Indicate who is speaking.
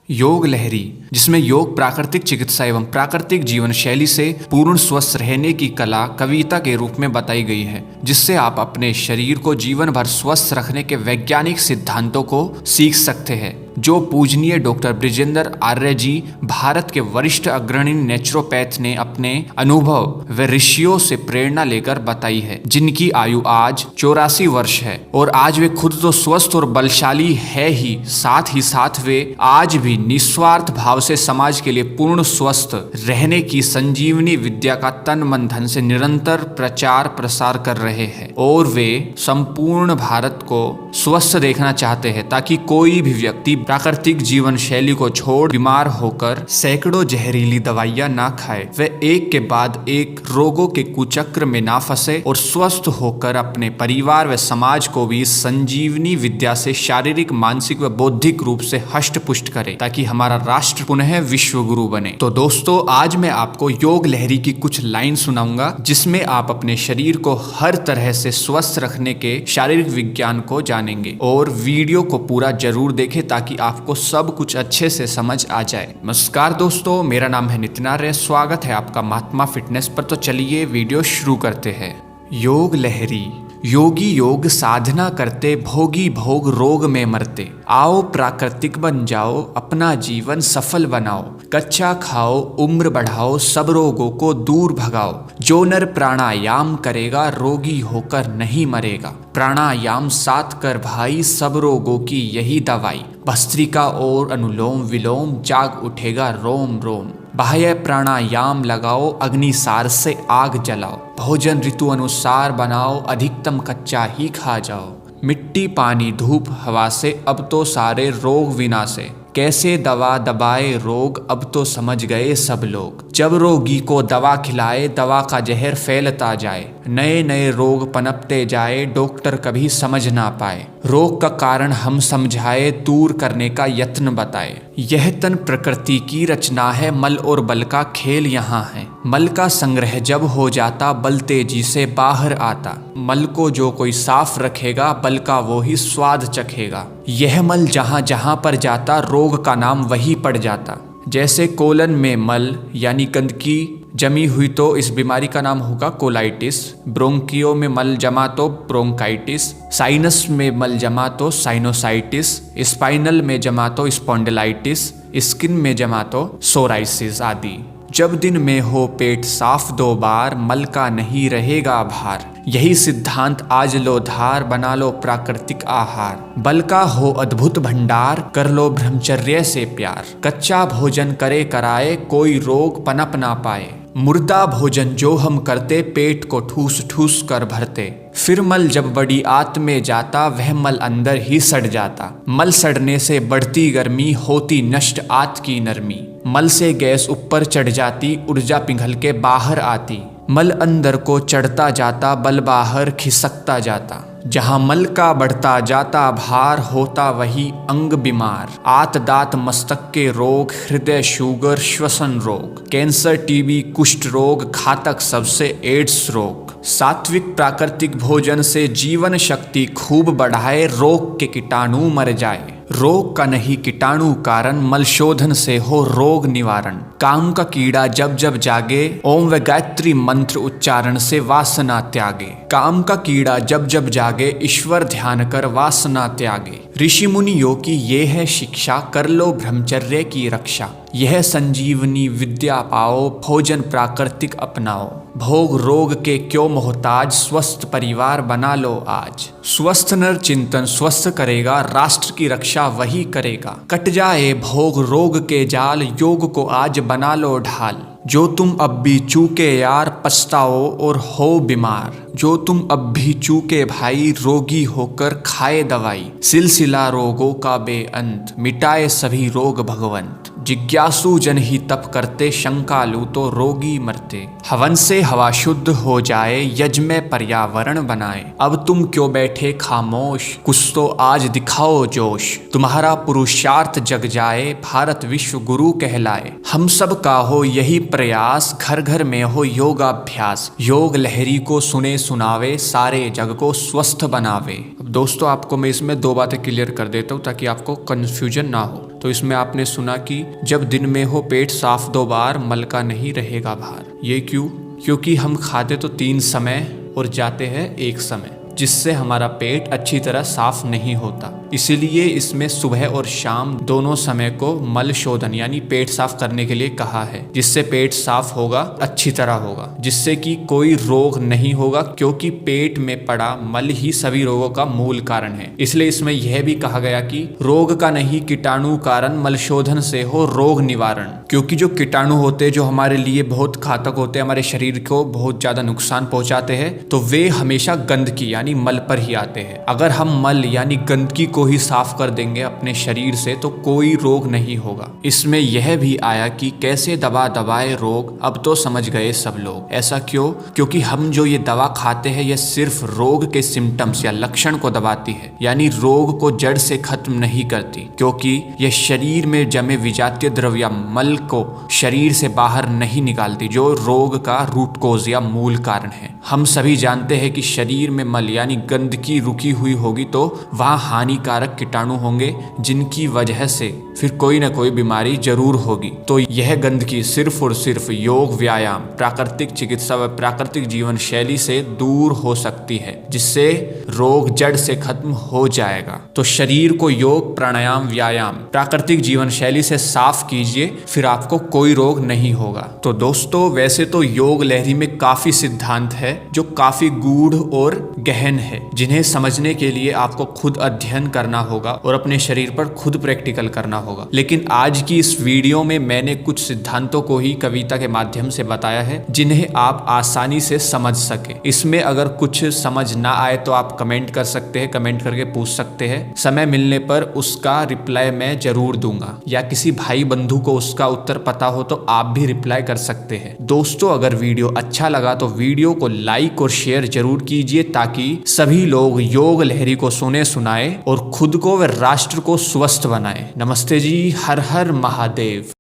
Speaker 1: योग लहरी, जिसमें योग प्राकृतिक चिकित्सा एवं प्राकृतिक जीवन शैली से पूर्ण स्वस्थ रहने की कला कविता के रूप में बताई गई है, जिससे आप अपने शरीर को जीवन भर स्वस्थ रखने के वैज्ञानिक सिद्धांतों को सीख सकते हैं, जो पूजनीय डॉक्टर बृजेंद्र आर्य जी, भारत के वरिष्ठ अग्रणी नेचुरोपैथ ने अपने अनुभव व ऋषियों से प्रेरणा लेकर बताई है, जिनकी आयु आज 84 वर्ष है। और आज वे खुद तो स्वस्थ और बलशाली है ही साथ वे आज भी निस्वार्थ भाव से समाज के लिए पूर्ण स्वस्थ रहने की संजीवनी विद्या का तन मन धन से निरंतर प्रचार प्रसार कर रहे हैं। और वे संपूर्ण भारत को स्वस्थ देखना चाहते हैं, ताकि कोई भी व्यक्ति प्राकृतिक जीवन शैली को छोड़ बीमार होकर सैकड़ों जहरीली दवाइयां ना खाए, वे एक के बाद एक रोगों के कुचक्र में ना फंसे और स्वस्थ होकर अपने परिवार व समाज को भी संजीवनी विद्या से शारीरिक, मानसिक व बौद्धिक रूप से हष्ट पुष्ट करे, ताकि हमारा राष्ट्र पुनः विश्व गुरु बने। तो दोस्तों, आज मैं आपको योग लहरी की कुछ लाइन सुनाऊंगा, जिसमें आप अपने शरीर को हर तरह से स्वस्थ रखने के शारीरिक विज्ञान को जानेंगे। और वीडियो को पूरा जरूर देखें, ताकि आपको सब कुछ अच्छे से समझ आ जाए। नमस्कार दोस्तों, मेरा नाम है नितिन आर्य, स्वागत है आपका महात्मा फिटनेस पर। तो चलिए वीडियो शुरू करते हैं। योग लहरी। योगी योग साधना करते, भोगी भोग रोग में मरते। आओ प्राकृतिक बन जाओ, अपना जीवन सफल बनाओ। कच्चा खाओ, उम्र बढ़ाओ, सब रोगों को दूर भगाओ। जो नर प्राणायाम करेगा, रोगी होकर नहीं मरेगा। प्राणायाम 7 कर भाई, सब रोगों की यही दवाई। भस्त्रिका और अनुलोम विलोम, जाग उठेगा रोम रोम। बाह्य प्राणायाम लगाओ, अग्निसार से आग जलाओ। भोजन ऋतु अनुसार बनाओ, अधिकतम कच्चा ही खा जाओ। मिट्टी पानी धूप हवा से, अब तो सारे रोग विनाशे। कैसे दवा दबाए रोग, अब तो समझ गए सब लोग। जब रोगी को दवा खिलाए, दवा का जहर फैलता जाए। नए नए रोग पनपते जाए, डॉक्टर कभी समझ ना पाए। रोग का कारण हम समझाए, दूर करने का यत्न बताए। यह तन प्रकृति की रचना है, मल और बल का खेल यहाँ है। मल का संग्रह जब हो जाता, बल तेजी से बाहर आता। मल को जो कोई साफ रखेगा, बल का वो ही स्वाद चखेगा। यह मल जहाँ जहाँ पर जाता, रोग का नाम वही पड़ जाता। जैसे कोलन में मल यानी गंदगी जमी हुई तो इस बीमारी का नाम होगा कोलाइटिस। ब्रोंकियो में मल जमा तो ब्रोंकाइटिस। साइनस में मल जमा तो साइनोसाइटिस। स्पाइनल में जमा तो स्पॉन्डिलाइटिस। स्किन में जमा तो सोराइसिस आदि। जब दिन में हो पेट साफ 2 बार, मल का नहीं रहेगा भार। यही सिद्धांत आज लो धार, बना लो प्राकृतिक आहार। बल का हो अद्भुत भंडार, कर लो ब्रह्मचर्य से प्यार। कच्चा भोजन करे कराए, कोई रोग पनप ना पाए। मुर्दा भोजन जो हम करते, पेट को ठूस ठूस कर भरते। फिर मल जब बड़ी आत में जाता, वह मल अंदर ही सड़ जाता। मल सड़ने से बढ़ती गर्मी, होती नष्ट आत की नरमी। मल से गैस ऊपर चढ़ जाती, ऊर्जा पिघल के बाहर आती। मल अंदर को चढ़ता जाता, बल बाहर खिसकता जाता। जहाँ मल का बढ़ता जाता भार, होता वही अंग बीमार। आत दात मस्तक के रोग, हृदय शुगर श्वसन रोग। कैंसर टीबी कुष्ठ रोग, घातक सबसे एड्स रोग। सात्विक प्राकृतिक भोजन से जीवन शक्ति खूब बढ़ाए, रोग के कीटाणु मर जाए। रोग का नहीं कीटाणु कारण, मल शोधन से हो रोग निवारण। काम का कीड़ा जब जब जागे, ओम व गायत्री मंत्र उच्चारण से वासना त्यागे। काम का कीड़ा जब जब जागे, ईश्वर ध्यान कर वासना त्यागे। ऋषि मुनियों की ये है शिक्षा, कर लो ब्रह्मचर्य की रक्षा। यह संजीवनी विद्या पाओ, भोजन प्राकृतिक अपनाओ। भोग रोग के क्यों मोहताज, स्वस्थ परिवार बना लो आज। स्वस्थ नर चिंतन स्वस्थ करेगा, राष्ट्र की रक्षा वही करेगा। कट जाए भोग रोग के जाल, योग को आज बना लो ढाल। जो तुम अब भी चूके यार, पछताओ और हो बीमार। जो तुम अब भी चूके भाई, रोगी होकर खाए दवाई। सिलसिला रोगों का बेअंत, मिटाए सभी रोग भगवंत। जिज्ञासु जन ही तप करते, शंकालु तो रोगी मरते। हवन से हवा शुद्ध हो जाए, यज्ञ में पर्यावरण बनाए। अब तुम क्यों बैठे खामोश, कुछ तो आज दिखाओ जोश। तुम्हारा पुरुषार्थ जग जाए, भारत विश्व गुरु कहलाए। हम सब का हो यही प्रयास, घर घर में हो योगाभ्यास। योग लहरी को सुने सुनावे, सारे जग को स्वस्थ बनावे। अब दोस्तों, आपको मैं इसमें 2 बातें क्लियर कर देता हूँ, ताकि आपको कंफ्यूजन ना हो। तो इसमें आपने सुना कि जब दिन में हो पेट साफ 2 बार, मल का नहीं रहेगा भार। ये क्यों? क्योंकि हम खाते तो 3 समय और जाते हैं 1 समय, जिससे हमारा पेट अच्छी तरह साफ नहीं होता। इसीलिए इसमें सुबह और शाम दोनों समय को मल शोधन यानी पेट साफ करने के लिए कहा है, जिससे पेट साफ होगा, अच्छी तरह होगा, जिससे कि कोई रोग नहीं होगा, क्योंकि पेट में पड़ा मल ही सभी रोगों का मूल कारण है। इसलिए इसमें यह भी कहा गया कि रोग का नहीं कीटाणु कारण, मल शोधन से हो रोग निवारण। क्योंकि जो कीटाणु होते हैं जो हमारे लिए बहुत घातक होते हैं, हमारे शरीर को बहुत ज्यादा नुकसान पहुंचाते हैं, तो वे हमेशा गंदगी यानी मल पर ही आते हैं। अगर हम मल यानी गंदगी को ही साफ कर देंगे अपने शरीर से तो कोई रोग नहीं होगा। इसमें यह भी आया कि कैसे दवा दबाए रोग, अब तो समझ गए सब लोग। ऐसा क्यों? क्योंकि हम जो ये दवा खाते हैं यह सिर्फ रोग के सिम्टम्स या लक्षण को दबाती है, यानी रोग को जड़ से खत्म नहीं करती, क्योंकि यह शरीर में जमे विजातीय द्रव्य या मल को शरीर से बाहर नहीं निकालती, जो रोग का रूट कोज या मूल कारण है। हम सभी जानते हैं कि शरीर में मल यानी गंदगी रुकी हुई होगी तो वहां हानिकारक कीटाणु होंगे, जिनकी वजह से फिर कोई ना कोई बीमारी जरूर होगी। तो यह गंदगी सिर्फ और सिर्फ योग, व्यायाम, प्राकृतिक चिकित्सा व प्राकृतिक जीवन शैली से दूर हो सकती है, जिससे रोग जड़ से खत्म हो जाएगा। तो शरीर को योग, प्राणायाम, व्यायाम, प्राकृतिक जीवन शैली से साफ कीजिए, फिर आपको कोई रोग नहीं होगा। तो दोस्तों, वैसे तो योग लहरी में काफी सिद्धांत है जो काफी गूढ़ और गहन है, जिन्हें समझने के लिए आपको खुद अध्ययन करना होगा और अपने शरीर पर खुद प्रैक्टिकल करना होगा। लेकिन आज की इस वीडियो में मैंने कुछ सिद्धांतों को ही कविता के माध्यम से बताया है, जिन्हें आप आसानी से समझ सके। इसमें अगर कुछ समझ ना आए तो आप कमेंट कर सकते हैं, कमेंट करके पूछ सकते हैं। समय मिलने पर उसका रिप्लाई मैं जरूर दूंगा, या किसी भाई बंधु को उसका उत्तर पता हो तो आप भी रिप्लाई कर सकते हैं। दोस्तों, अगर वीडियो अच्छा लगा तो वीडियो को लाइक और शेयर जरूर कीजिए, ताकि सभी लोग योग लहरी को सुने सुनाए और खुद को व राष्ट्र को स्वस्थ बनाए। नमस्ते जी, हर हर महादेव।